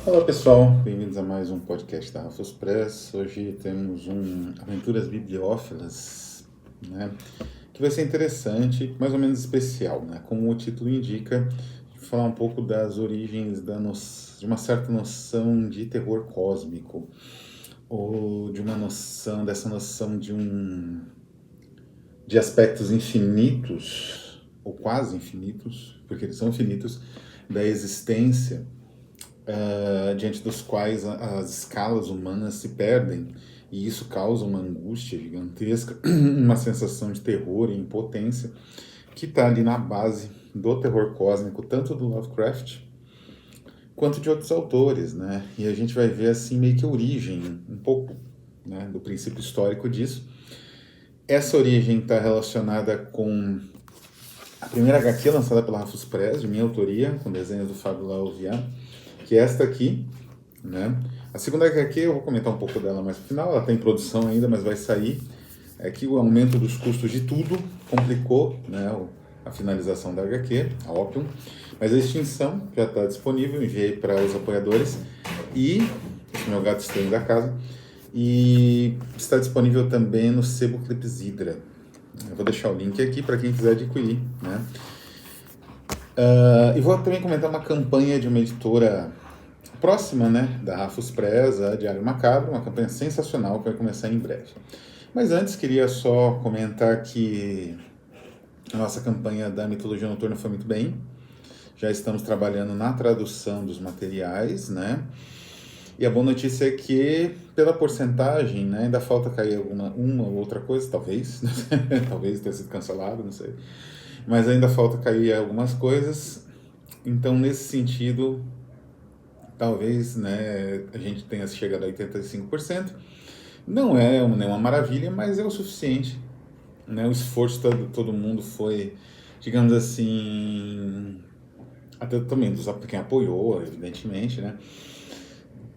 Olá pessoal, bem-vindos a mais um podcast da Rafus Press. Hoje temos Aventuras Bibliófilas, né, que vai ser interessante, mais ou menos especial, né, como o título indica, falar um pouco das origens de uma certa noção de terror cósmico, ou de dessa noção de aspectos infinitos, ou quase infinitos, porque eles são finitos, da existência, diante dos quais as escalas humanas se perdem, e isso causa uma angústia gigantesca, uma sensação de terror e impotência, que está ali na base do terror cósmico, tanto do Lovecraft quanto de outros autores, né? E a gente vai ver assim meio que a origem, um pouco, né, do princípio histórico disso. Essa origem está relacionada com a primeira HQ lançada pela Rafus Press, de minha autoria, com desenhos do Fábio Lauviat, que é esta aqui, né? A segunda HQ, eu vou comentar um pouco dela mais no final, ela está em produção ainda, mas vai sair. É que o aumento dos custos de tudo complicou, né, a finalização da HQ, a Opium, mas a extinção já está disponível, enviei para os apoiadores, e esse meu gato estranho da casa, e está disponível também no sebo Clepsidra. Eu vou deixar o link aqui para quem quiser adquirir, né? E vou também comentar uma campanha de uma editora próxima, né, da Rafus Press, a Diário Macabro, uma campanha sensacional que vai começar em breve. Mas antes, queria só comentar que a nossa campanha da Mitologia Noturna foi muito bem. Já estamos trabalhando na tradução dos materiais, né? E a boa notícia é que, pela porcentagem, né, ainda falta cair uma ou outra coisa, talvez. Talvez tenha sido cancelado, não sei. Mas ainda falta cair algumas coisas. Então, nesse sentido, talvez, né, a gente tenha chegado a 85%. Não é nenhuma maravilha, mas é o suficiente, né? O esforço de todo mundo foi, digamos assim, até também dos quem apoiou, evidentemente, né?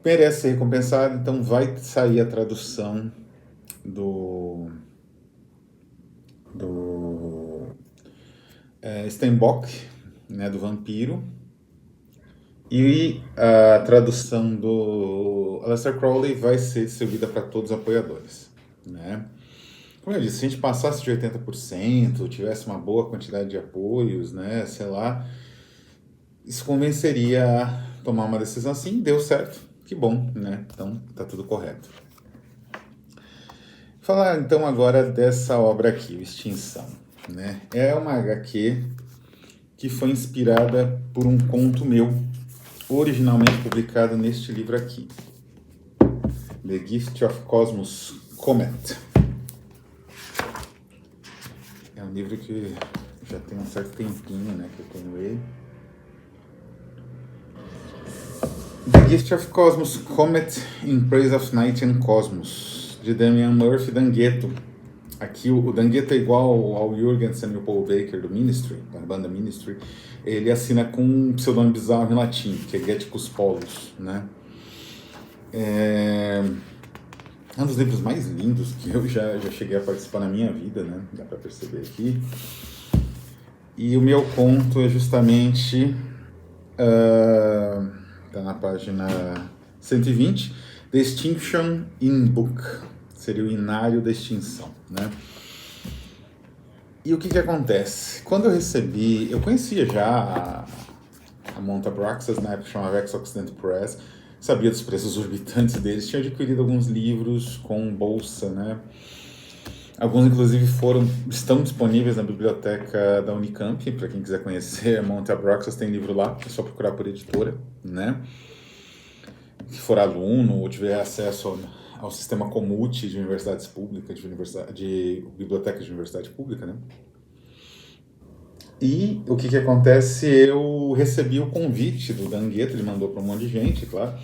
Merece ser recompensado, então vai sair a tradução do Steinbock, né, do Vampiro, e a tradução do Aleister Crowley vai ser distribuída para todos os apoiadores, né? Como eu disse, se a gente passasse de 80%, tivesse uma boa quantidade de apoios, né, sei lá, isso convenceria a tomar uma decisão assim, deu certo, que bom, né? Então tá tudo correto. Falar então agora dessa obra aqui, o Extinção, né? É uma HQ que foi inspirada por um conto meu, originalmente publicado neste livro aqui, The Gift of Cosmos Comet. É um livro que já tem um certo tempinho, né, que eu tenho ele. The Gift of Cosmos Comet in Praise of Night and Cosmos, de Damian Murphy Danguetto. Aqui o Danguetto é igual ao Jürgensen e o Paul Baker do Ministry, da banda Ministry. Ele assina com um pseudônimo bizarro em latim, que é Geticus Polus, né? É um dos livros mais lindos que eu já cheguei a participar na minha vida, né? Dá para perceber aqui. E o meu conto é justamente, tá na página 120, The Extinction in Book, seria o Inário da Extinção, né? E o que acontece? Quando eu recebi, eu conhecia já a Monte Abraxas, na época chamava Rex Occident Press, sabia dos preços orbitantes deles, tinha adquirido alguns livros com bolsa, né? Alguns, inclusive, estão disponíveis na biblioteca da Unicamp, para quem quiser conhecer, a Monte Abraxas tem livro lá, é só procurar por editora, né? Se for aluno ou tiver acesso ao sistema Comute de universidades públicas, de bibliotecas de universidade pública, né? E o que acontece? Eu recebi o convite do Danguetto, ele mandou para um monte de gente, claro,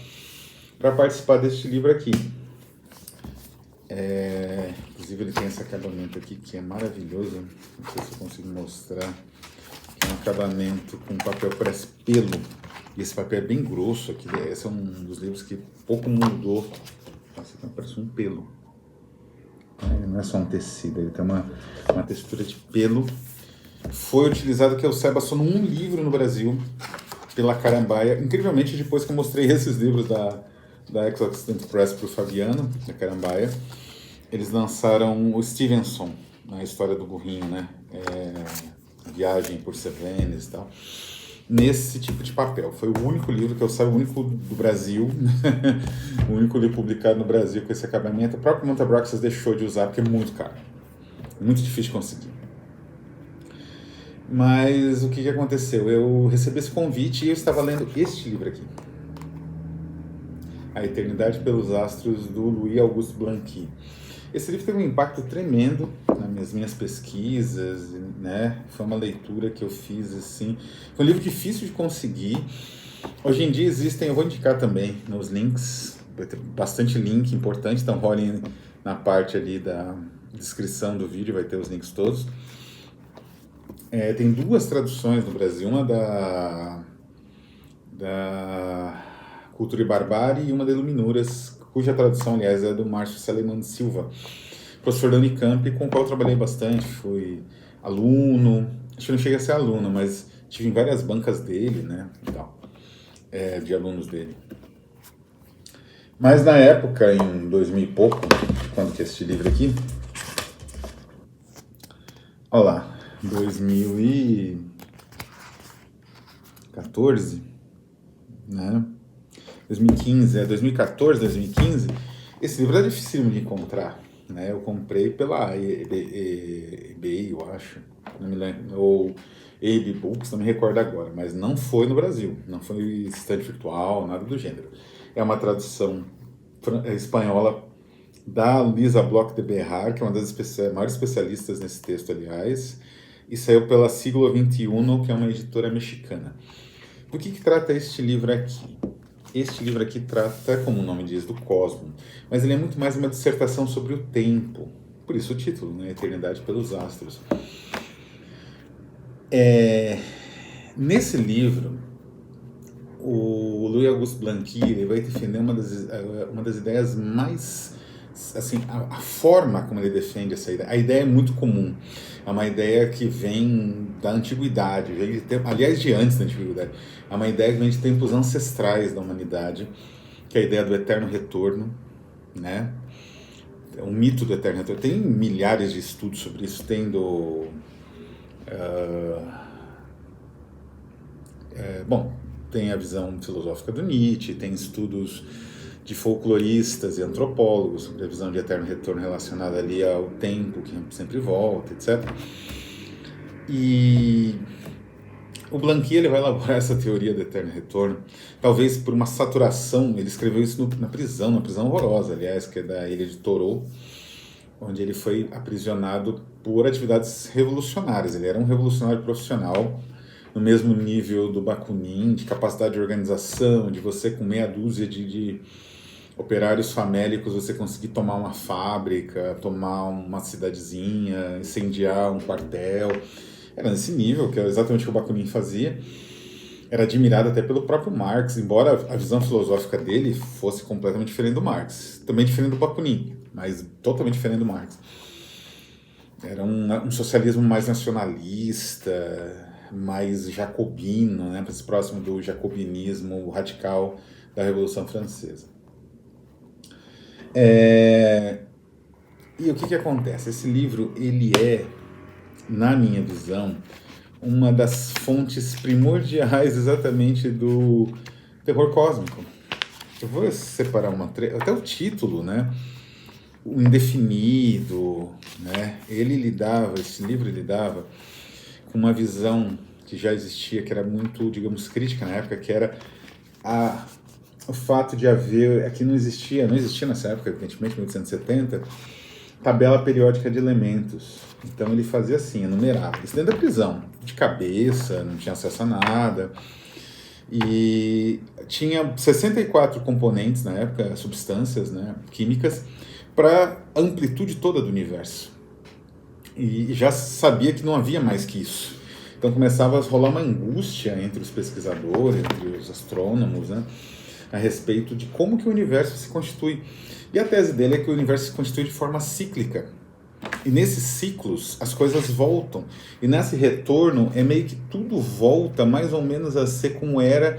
para participar deste livro aqui. Inclusive ele tem esse acabamento aqui que é maravilhoso, não sei se eu consigo mostrar, que é um acabamento com papel que parece pelo, e esse papel é bem grosso aqui, esse é um dos livros que pouco mudou, nossa, parece um pelo, não é só um tecido, ele tem uma textura de pelo. Foi utilizado, que eu saiba, só num livro no Brasil, pela Carambaia. Incrivelmente, depois que eu mostrei esses livros da Ex-Occident Press para o Fabiano, da Carambaia, eles lançaram o Stevenson, na história do burrinho, né? Viagem por Cevennes e tal. Nesse tipo de papel. Foi o único livro que eu saiba, o único do Brasil, o único livro publicado no Brasil com esse acabamento. O próprio Montabraxas deixou de usar porque é muito caro. Muito difícil de conseguir. Mas o que aconteceu? Eu recebi esse convite e eu estava lendo este livro aqui. A Eternidade pelos Astros, do Louis Auguste Blanqui. Esse livro teve um impacto tremendo nas minhas pesquisas, né? Foi uma leitura que eu fiz, assim... Foi um livro difícil de conseguir. Hoje em dia existem, eu vou indicar também nos links, vai ter bastante link importante, então rolem na parte ali da descrição do vídeo, vai ter os links todos. Tem duas traduções no Brasil, uma da Cultura e Barbárie e uma da Iluminuras, cuja tradução, aliás, é do Márcio Seleman Silva, professor da Unicamp, com o qual eu trabalhei bastante, fui aluno, acho que não cheguei a ser aluno, mas tive em várias bancas dele, né, e tal, de alunos dele. Mas na época, em 2000 e pouco, quando que é este livro aqui, olha lá, 2014, né, 2015, 2014, 2015, esse livro é difícil de encontrar, né? Eu comprei pela eBay, eu acho, não me lembro, ou AB Books, não me recordo agora, mas não foi no Brasil, não foi estante virtual, nada do gênero. É uma tradução espanhola da Lisa Bloch de Berrar, que é uma das maiores especialistas nesse texto, aliás, e saiu pela Siglo XXI, que é uma editora mexicana. Do que trata este livro aqui? Este livro aqui trata, como o nome diz, do cosmos, mas ele é muito mais uma dissertação sobre o tempo. Por isso o título, né? Eternidade pelos Astros. Nesse livro, o Louis Auguste Blanqui ele vai defender uma das ideias mais... Assim, a forma como ele defende essa ideia. A ideia é muito comum. É uma ideia que vem da antiguidade, aliás, de antes da antiguidade. É uma ideia que vem de tempos ancestrais da humanidade, que é a ideia do eterno retorno, né? É um mito do eterno retorno. Tem milhares de estudos sobre isso. Tem tem a visão filosófica do Nietzsche, tem estudos de folcloristas e antropólogos sobre a visão de eterno retorno relacionada ali ao tempo que sempre volta, etc. E o Blanqui ele vai elaborar essa teoria do eterno retorno, talvez por uma saturação. Ele escreveu isso na prisão, uma prisão horrorosa, aliás, que é da ilha de Toró, onde ele foi aprisionado por atividades revolucionárias. Ele era um revolucionário profissional, no mesmo nível do Bakunin, de capacidade de organização, de você com meia dúzia de operários famélicos, você conseguir tomar uma fábrica, tomar uma cidadezinha, incendiar um quartel. Era nesse nível, que era exatamente o que o Bakunin fazia. Era admirado até pelo próprio Marx, embora a visão filosófica dele fosse completamente diferente do Marx. Também diferente do Bakunin, mas totalmente diferente do Marx. Era um socialismo mais nacionalista, mais jacobino, né, mais próximo do jacobinismo radical da Revolução Francesa. E o que acontece? Esse livro, ele é, na minha visão, uma das fontes primordiais exatamente do terror cósmico. Eu vou separar até o título, né? O indefinido, né? Esse livro lidava com uma visão que já existia, que era muito, digamos, crítica na época, que era o fato de haver, aqui não existia nessa época, evidentemente, 1870, tabela periódica de elementos. Então ele fazia assim, enumerava. Isso dentro da prisão, de cabeça, não tinha acesso a nada. E tinha 64 componentes na época, substâncias, né, químicas, para a amplitude toda do universo. E já sabia que não havia mais que isso. Então começava a rolar uma angústia entre os pesquisadores, entre os astrônomos, né, a respeito de como que o universo se constitui. E a tese dele é que o universo se constitui de forma cíclica. E nesses ciclos, as coisas voltam. E nesse retorno, é meio que tudo volta mais ou menos a ser como era,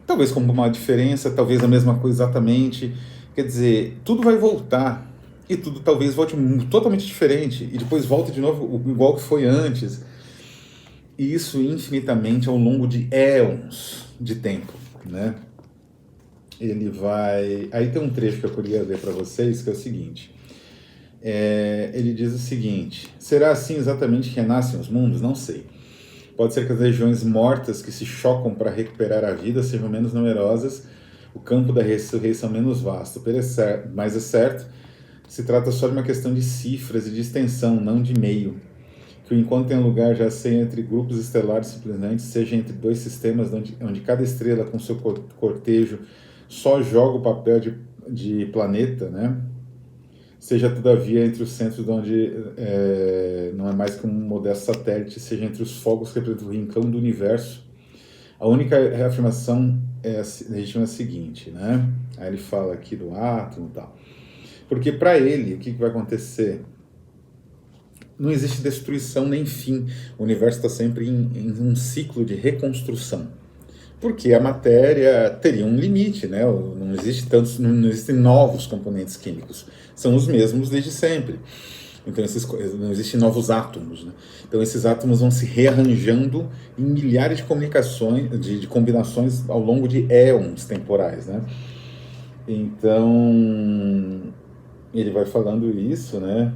talvez com uma diferença, talvez a mesma coisa exatamente. Quer dizer, tudo vai voltar. E tudo talvez volte totalmente diferente. E depois volta de novo igual que foi antes. E isso infinitamente ao longo de éons de tempo, né? Ele vai... Aí tem um trecho que eu queria ler para vocês, que é o seguinte. Ele diz o seguinte: será assim exatamente que renascem os mundos? Não sei. Pode ser que as legiões mortas que se chocam para recuperar a vida sejam menos numerosas, o campo da ressurreição menos vasto, mas é certo, se trata só de uma questão de cifras e de extensão, não de meio. Que o encontro tem lugar já seja entre grupos estelares simplesmente, seja entre dois sistemas onde cada estrela com seu cortejo só joga o papel de planeta, né? Seja, todavia, entre os centros de onde não é mais que um modesto satélite, seja entre os fogos que representam o rincão do universo. A única reafirmação legítima é a seguinte, né? Aí ele fala aqui do átomo e tal. Porque para ele, o que vai acontecer? Não existe destruição nem fim. O universo está sempre em um ciclo de reconstrução. Porque a matéria teria um limite, né? Não existe tantos, não existem novos componentes químicos, são os mesmos desde sempre. Então não existem novos átomos, né? Então esses átomos vão se rearranjando em milhares de de combinações ao longo de éons temporais, né? Então ele vai falando isso, né?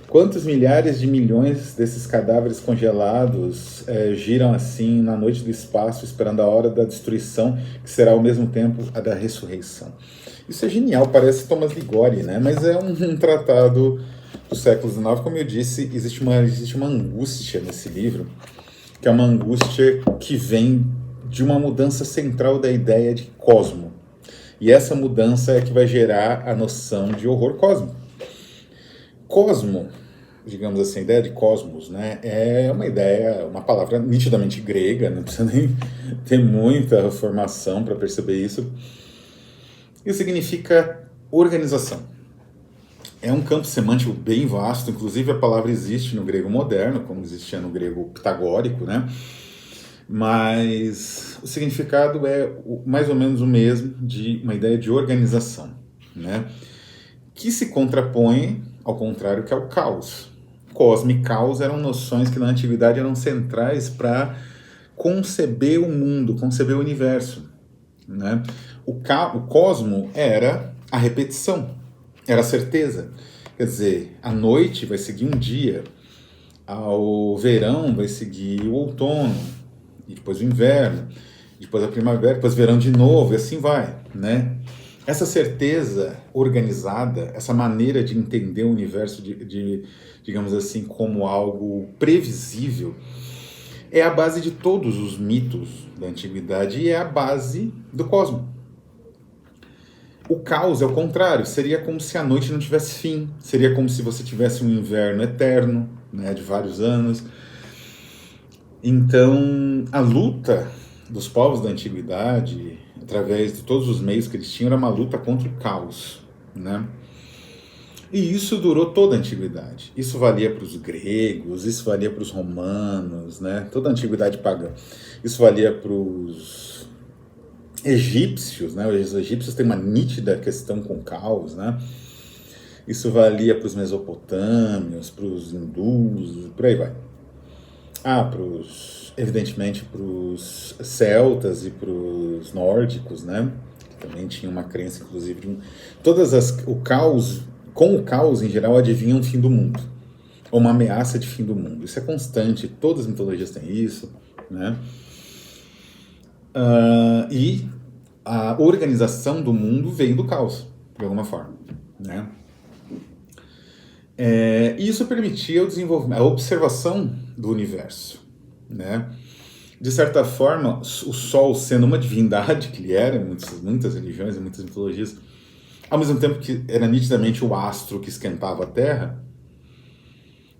Quantos milhares de milhões desses cadáveres congelados giram assim na noite do espaço, esperando a hora da destruição, que será ao mesmo tempo a da ressurreição? Isso é genial, parece Thomas Ligori, né? Mas é um tratado do século XIX. Como eu disse, existe uma angústia nesse livro, que é uma angústia que vem de uma mudança central da ideia de cosmo. E essa mudança é que vai gerar a noção de horror cósmico. Cosmo, digamos assim, a ideia de cosmos, né, é uma ideia, uma palavra nitidamente grega, não precisa nem ter muita formação para perceber isso. Isso significa organização. É um campo semântico bem vasto, inclusive a palavra existe no grego moderno, como existia no grego pitagórico, né? Mas o significado é mais ou menos o mesmo de uma ideia de organização, né? Que se contrapõe ao contrário, que é o caos. Cosmo e caos eram noções que na antiguidade eram centrais para conceber o mundo, conceber o universo, né? O cosmo era a repetição, era a certeza. Quer dizer, a noite vai seguir um dia, ao verão vai seguir o outono, e depois o inverno, depois a primavera, depois o verão de novo, e assim vai, né? Essa certeza organizada, essa maneira de entender o universo, digamos assim, como algo previsível, é a base de todos os mitos da antiguidade e é a base do cosmos. O caos é o contrário, seria como se a noite não tivesse fim, seria como se você tivesse um inverno eterno, né, de vários anos. Então, a luta dos povos da antiguidade, através de todos os meios que eles tinham, era uma luta contra o caos, né? E isso durou toda a antiguidade. Isso valia para os gregos, isso valia para os romanos, né? Toda a antiguidade pagã. Isso valia para os egípcios, né? Os egípcios têm uma nítida questão com o caos, né? Isso valia para os mesopotâmios, para os hindus, por aí vai. Evidentemente para os celtas e para os nórdicos, né? Que também tinham uma crença, inclusive, com o caos em geral adivinham o fim do mundo, ou uma ameaça de fim do mundo. Isso é constante, todas as mitologias têm isso, né? E a organização do mundo vem do caos, de alguma forma, né? E isso permitia o desenvolvimento, a observação do universo, né? De certa forma, o Sol, sendo uma divindade que ele era, em muitas religiões e muitas mitologias, ao mesmo tempo que era nitidamente o astro que esquentava a Terra,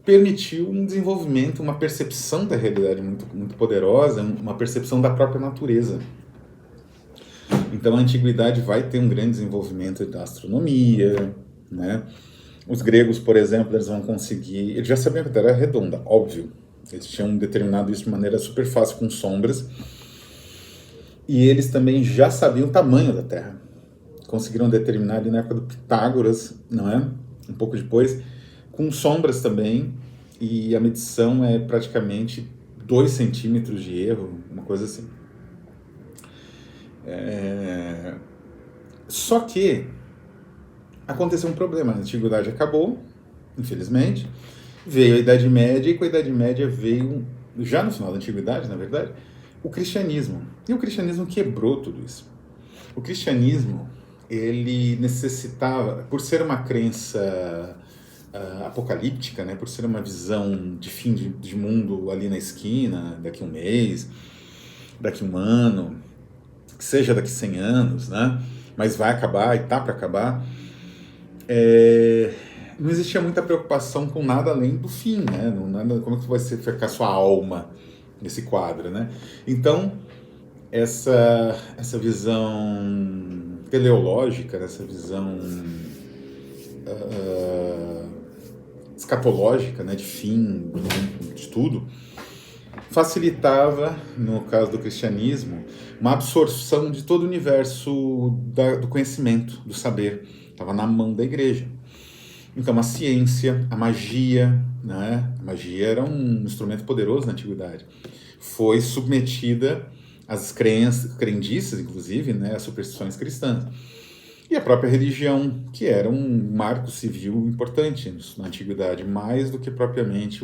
permitiu um desenvolvimento, uma percepção da realidade muito, muito poderosa, uma percepção da própria natureza. Então a antiguidade vai ter um grande desenvolvimento da astronomia, né? Os gregos, por exemplo, eles vão conseguir... Eles já sabiam que a Terra é redonda, óbvio. Eles tinham determinado isso de maneira super fácil com sombras. E eles também já sabiam o tamanho da Terra. Conseguiram determinar ali na época do Pitágoras, não é? Um pouco depois, com sombras também. E a medição é praticamente 2 centímetros de erro, uma coisa assim. Só que aconteceu um problema. A Antiguidade acabou, infelizmente. Veio a Idade Média, e com a Idade Média veio, já no final da Antiguidade, na verdade, o cristianismo. E o cristianismo quebrou tudo isso. O cristianismo, ele necessitava, por ser uma crença apocalíptica, né, por ser uma visão de fim de mundo ali na esquina, daqui a um mês, daqui a um ano, que seja daqui a 100 anos, né, mas vai acabar e tá para acabar, não existia muita preocupação com nada além do fim, né? Não, nada, como é que vai ficar sua alma nesse quadro, né? Então, essa visão teleológica, essa visão escatológica, né, de fim, de tudo, facilitava, no caso do cristianismo, uma absorção de todo o universo do conhecimento, do saber. Estava na mão da igreja. Então, a ciência, a magia, né? A magia era um instrumento poderoso na antiguidade. Foi submetida às crendices, inclusive, né? Às superstições cristãs. E a própria religião, que era um marco civil importante na antiguidade, mais do que propriamente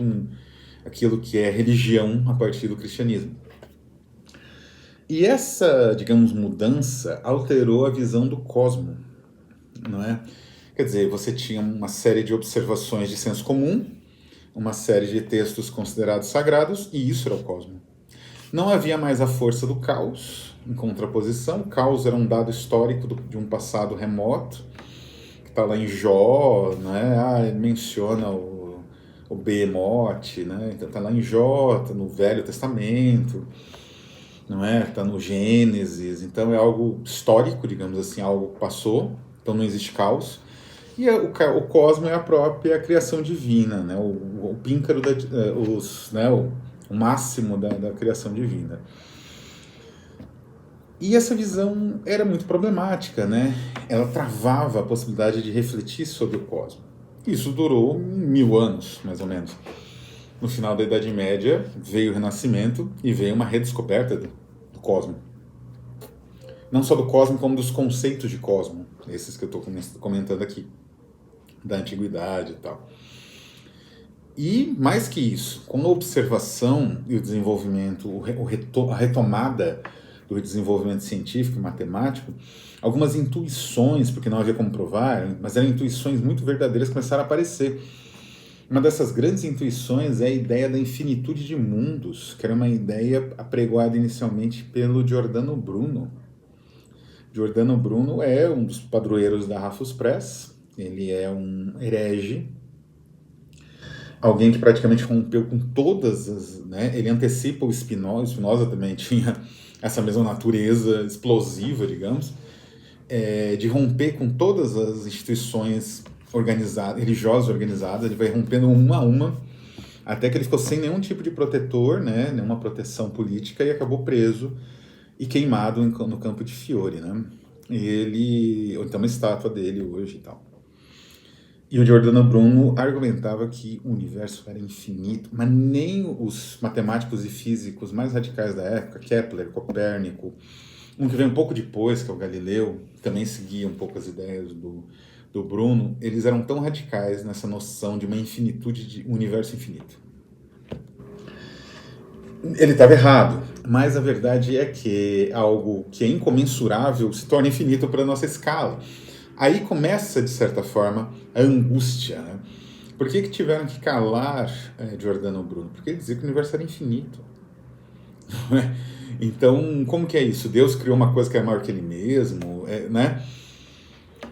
aquilo que é religião a partir do cristianismo. E essa, digamos, mudança alterou a visão do cosmo, não é? Quer dizer, você tinha uma série de observações de senso comum, uma série de textos considerados sagrados, e isso era o cosmo. Não havia mais a força do caos, em contraposição. O caos era um dado histórico de um passado remoto, que está lá em Jó, né? Ele menciona o Behemoth, né? Então está lá em Jó, está no Velho Testamento, não é? Está no Gênesis, então é algo histórico, digamos assim, algo que passou, então não existe caos. E o cosmo é a própria criação divina, né? O píncaro, né? O máximo da criação divina. E essa visão era muito problemática, né? Ela travava a possibilidade de refletir sobre o cosmo. Isso durou 1000 anos, mais ou menos. No final da Idade Média, veio o Renascimento e veio uma redescoberta do cosmo. Não só do cosmo, como dos conceitos de cosmo, esses que eu estou comentando aqui, da antiguidade e tal. E, mais que isso, com a observação e o desenvolvimento, a retomada do desenvolvimento científico e matemático, algumas intuições, porque não havia como provar, mas eram intuições muito verdadeiras, começaram a aparecer. Uma dessas grandes intuições é a ideia da infinitude de mundos, que era uma ideia apregoada inicialmente pelo Giordano Bruno. Giordano Bruno é um dos padroeiros da Rafus Press, ele é um herege, alguém que praticamente rompeu com todas as... Né? Ele antecipa o Spinoza também tinha essa mesma natureza explosiva, digamos, de romper com todas as instituições religiosas organizadas, ele vai rompendo uma a uma, até que ele ficou sem nenhum tipo de protetor, né? Nenhuma proteção política, e acabou preso e queimado no campo de Fiore, né? Tem uma estátua dele hoje e tal. E o Giordano Bruno argumentava que o universo era infinito, mas nem os matemáticos e físicos mais radicais da época, Kepler, Copérnico, um que veio um pouco depois, que é o Galileu, também seguia um pouco as ideias do Bruno, eles eram tão radicais nessa noção de uma infinitude, de um universo infinito. Ele estava errado, mas a verdade é que algo que é incomensurável se torna infinito para a nossa escala. Aí começa, de certa forma, a angústia. Né? Por que tiveram que calar Giordano Bruno? Porque ele dizia que o universo era infinito. Então, como que é isso? Deus criou uma coisa que é maior que ele mesmo, né?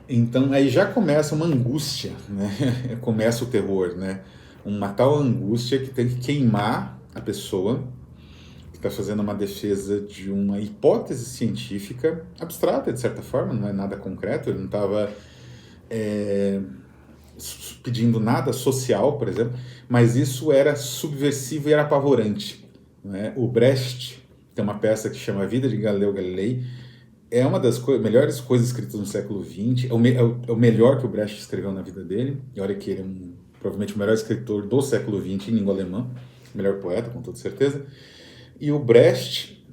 Então, aí já começa uma angústia, né? Começa o terror, né? Uma tal angústia que tem que queimar a pessoa que está fazendo uma defesa de uma hipótese científica abstrata, de certa forma, não é nada concreto, ele não estava pedindo nada social, por exemplo, mas isso era subversivo e era apavorante. Né? O Brecht tem uma peça que chama A Vida de Galileu Galilei, é uma das melhores coisas escritas no século XX, é o melhor que o Brecht escreveu na vida dele, e olha que ele é provavelmente o melhor escritor do século XX em língua alemã, o melhor poeta, com toda certeza, e o Brecht,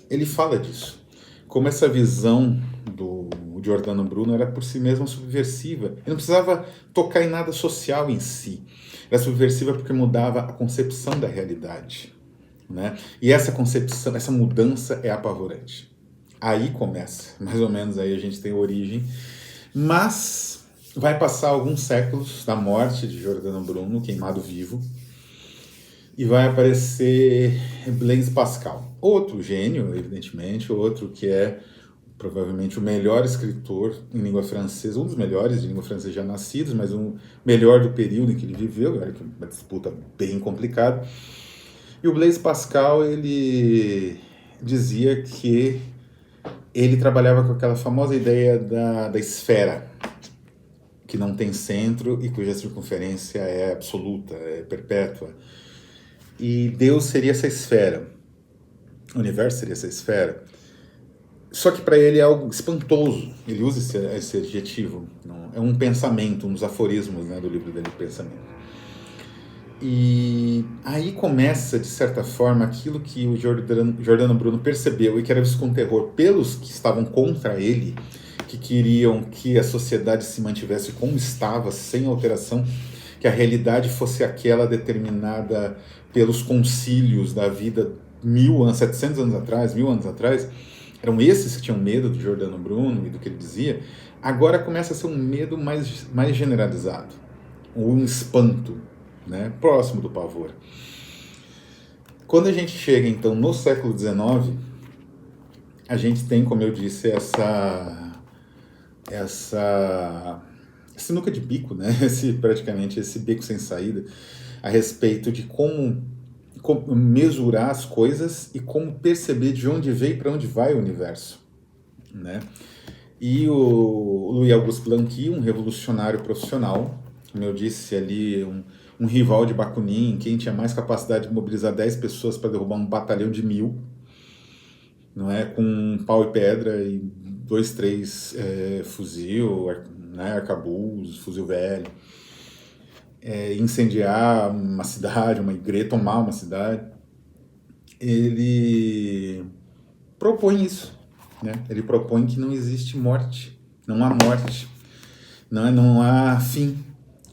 ele fala disso, como essa visão do Giordano Bruno era por si mesma subversiva, ele não precisava tocar em nada social em si, era subversiva porque mudava a concepção da realidade, né? E essa concepção, essa mudança é apavorante. Aí começa, mais ou menos aí a gente tem origem, mas vai passar alguns séculos da morte de Giordano Bruno, queimado vivo, e vai aparecer Blaise Pascal, outro gênio, evidentemente, outro que é provavelmente o melhor escritor em língua francesa, um dos melhores de língua francesa já nascidos, mas um melhor do período em que ele viveu, era uma disputa bem complicada. E o Blaise Pascal, ele dizia que ele trabalhava com aquela famosa ideia da esfera, que não tem centro e cuja circunferência é absoluta, é perpétua. E Deus seria essa esfera, o universo seria essa esfera. Só que para ele é algo espantoso, ele usa esse adjetivo, não, é um pensamento, um dos aforismos, né, do livro dele, Pensamento. E aí começa, de certa forma, aquilo que o Giordano Bruno percebeu e que era visto com terror pelos que estavam contra ele, que queriam que a sociedade se mantivesse como estava, sem alteração, que a realidade fosse aquela determinada pelos concílios da vida 700 anos atrás, 1000 anos atrás. Eram esses que tinham medo do Giordano Bruno e do que ele dizia. Agora começa a ser um medo mais generalizado, um espanto, né, próximo do pavor. Quando a gente chega, então, no século XIX, a gente tem, como eu disse, essa sinuca de bico, né, praticamente esse beco sem saída, a respeito de como mesurar as coisas e como perceber de onde veio e para onde vai o universo, né? E o Louis Auguste Blanqui, um revolucionário profissional, como eu disse ali, um rival de Bakunin, quem tinha mais capacidade de mobilizar 10 pessoas para derrubar um batalhão de 1000, não é? Com pau e pedra e 2, 3 fuzil, né? Arcabuz, fuzil velho, incendiar uma cidade, uma igreja, tomar uma cidade. Ele propõe isso, né? Ele propõe que não existe morte, não há morte, não há fim.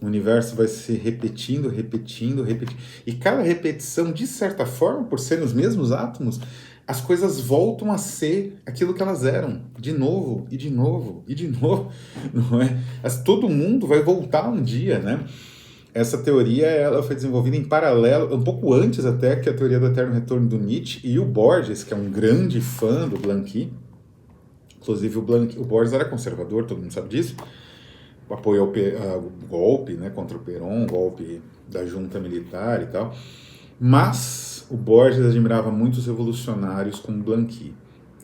O universo vai se repetindo. E cada repetição, de certa forma, por serem os mesmos átomos, as coisas voltam a ser aquilo que elas eram, de novo, não é? Todo mundo vai voltar um dia, né? Essa teoria ela foi desenvolvida em paralelo, um pouco antes até que a teoria do eterno retorno do Nietzsche, e o Borges, que é um grande fã do Blanqui, inclusive o Borges era conservador, todo mundo sabe disso, apoiou o golpe, né, contra o Perón, o golpe da junta militar e tal, mas o Borges admirava muito os revolucionários como Blanqui.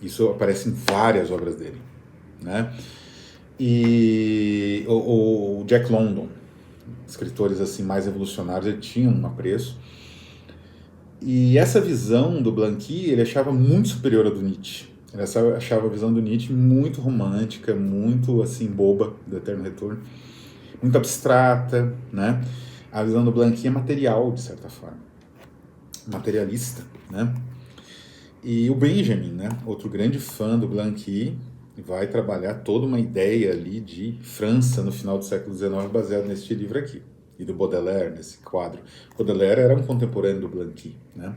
Isso aparece em várias obras dele, né? E o Jack London, escritores assim mais revolucionários, ele tinha um apreço. E essa visão do Blanqui ele achava muito superior à do Nietzsche. Ele achava a visão do Nietzsche muito romântica, muito assim boba, do eterno retorno, muito abstrata, né? A visão do Blanqui é material, de certa forma, materialista, né? E o Benjamin, né, outro grande fã do Blanqui, vai trabalhar toda uma ideia ali de França no final do século XIX baseado neste livro aqui, e do Baudelaire, nesse quadro. Baudelaire era um contemporâneo do Blanqui, né?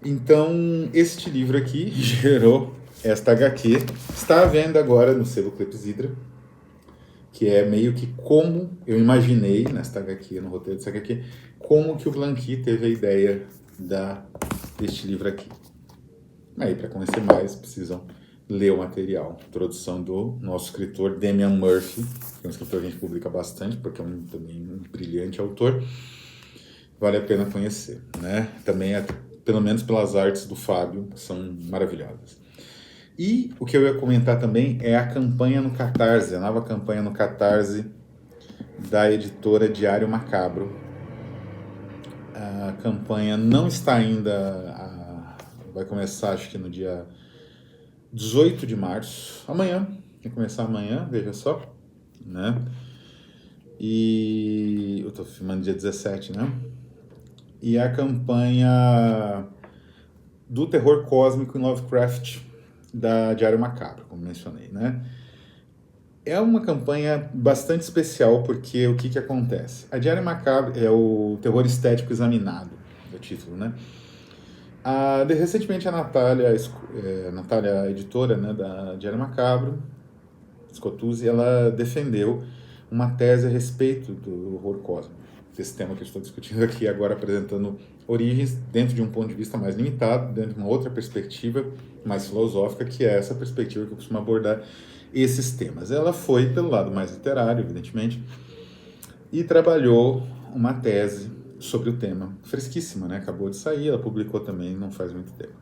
Então, este livro aqui gerou esta HQ, está à venda agora no selo Clepsidra, que é meio que como eu imaginei nesta HQ, no roteiro dessa HQ, como que o Blanqui teve a ideia deste livro aqui. Aí, para conhecer mais, precisam ler o material. Introdução do nosso escritor Damian Murphy, que é um escritor que a gente publica bastante, porque é também um brilhante autor. Vale a pena conhecer, né? Também, pelo menos pelas artes do Fábio, que são maravilhosas. E o que eu ia comentar também é a campanha no Catarse, a nova campanha no Catarse da editora Diário Macabro. A campanha não está ainda, vai começar acho que no dia 18 de março, amanhã, vai começar amanhã, veja só, né? E eu tô filmando dia 17, né? E a campanha do terror cósmico em Lovecraft da Diário Macabro, como mencionei, né? É uma campanha bastante especial porque o que acontece? A Diário Macabro é o terror estético examinado, é o título, né? Recentemente a Natália, editora, né, da Diário Macabro, Scotuzzi, ela defendeu uma tese a respeito do horror cósmico, desse tema que eu estou discutindo aqui agora, apresentando origens dentro de um ponto de vista mais limitado, dentro de uma outra perspectiva mais filosófica, que é essa perspectiva que eu costumo abordar esses temas. Ela foi pelo lado mais literário, evidentemente, e trabalhou uma tese sobre o tema, fresquíssima, né? Acabou de sair, ela publicou também não faz muito tempo.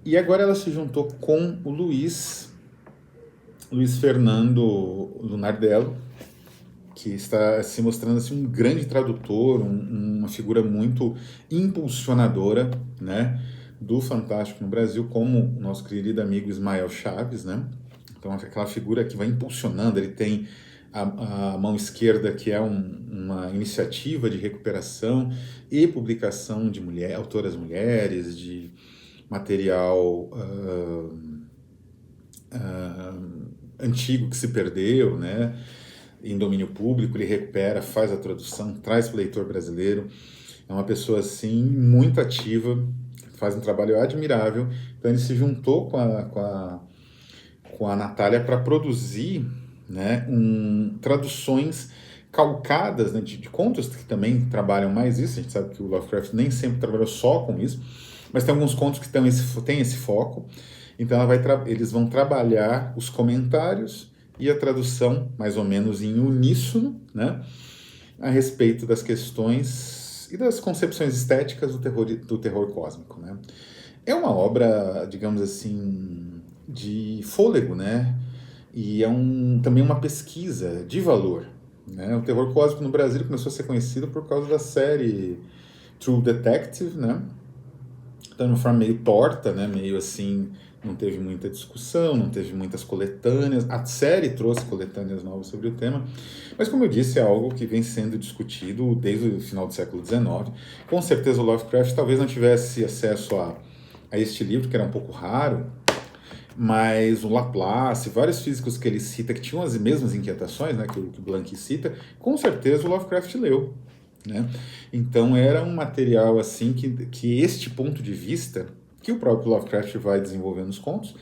E agora ela se juntou com o Luiz Fernando Lunardello, que está se mostrando assim, um grande tradutor, uma figura muito impulsionadora, né, do fantástico no Brasil, como o nosso querido amigo Ismael Chaves, né? Então, aquela figura que vai impulsionando, ele tem a mão esquerda, que é uma iniciativa de recuperação e publicação de autoras mulheres, de material antigo que se perdeu, né? Em domínio público, ele recupera, faz a tradução, traz para o leitor brasileiro. É uma pessoa, assim, muito ativa, faz um trabalho admirável. Então, ele se juntou com a Natália para produzir, né, traduções calcadas, né, de contos que também trabalham mais isso. A gente sabe que o Lovecraft nem sempre trabalhou só com isso, mas tem alguns contos que têm esse foco. Então, eles vão trabalhar os comentários e a tradução, mais ou menos em uníssono, né, a respeito das questões e das concepções estéticas do terror cósmico, né. É uma obra, digamos assim, de fôlego, né, e é também uma pesquisa de valor, né. O terror cósmico no Brasil começou a ser conhecido por causa da série True Detective, né, então de uma forma meio torta, né, meio assim, não teve muita discussão, não teve muitas coletâneas. A série trouxe coletâneas novas sobre o tema, mas como eu disse, é algo que vem sendo discutido desde o final do século XIX. Com certeza o Lovecraft talvez não tivesse acesso a este livro, que era um pouco raro, mas o Laplace, vários físicos que ele cita, que tinham as mesmas inquietações, né, que o Blanc cita, com certeza o Lovecraft leu, né? Então era um material assim que este ponto de vista que o próprio Lovecraft vai desenvolvendo nos contos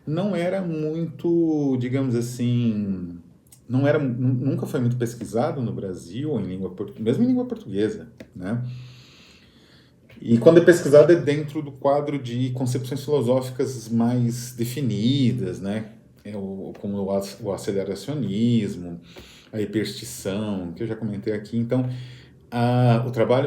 não era muito, digamos assim, nunca foi muito pesquisado no Brasil, ou mesmo em língua portuguesa, né? E quando é pesquisado é dentro do quadro de concepções filosóficas mais definidas, né? Como o aceleracionismo, a hiperstição, que eu já comentei aqui. Então,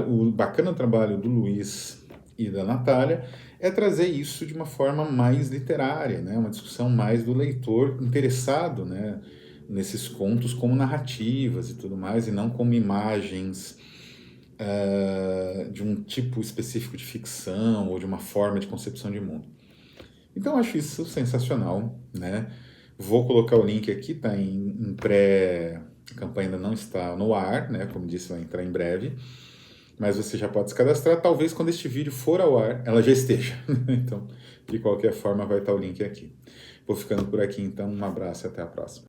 o bacana trabalho do Luiz e da Natália é trazer isso de uma forma mais literária, né? Uma discussão mais do leitor interessado, né, nesses contos como narrativas e tudo mais, e não como imagens de um tipo específico de ficção ou de uma forma de concepção de mundo. Então eu acho isso sensacional, né? Vou colocar o link aqui, tá em pré... A campanha ainda não está no ar, né? Como disse, vai entrar em breve. Mas você já pode se cadastrar. Talvez quando este vídeo for ao ar, ela já esteja. Então, de qualquer forma, vai estar o link aqui. Vou ficando por aqui, então. Um abraço e até a próxima.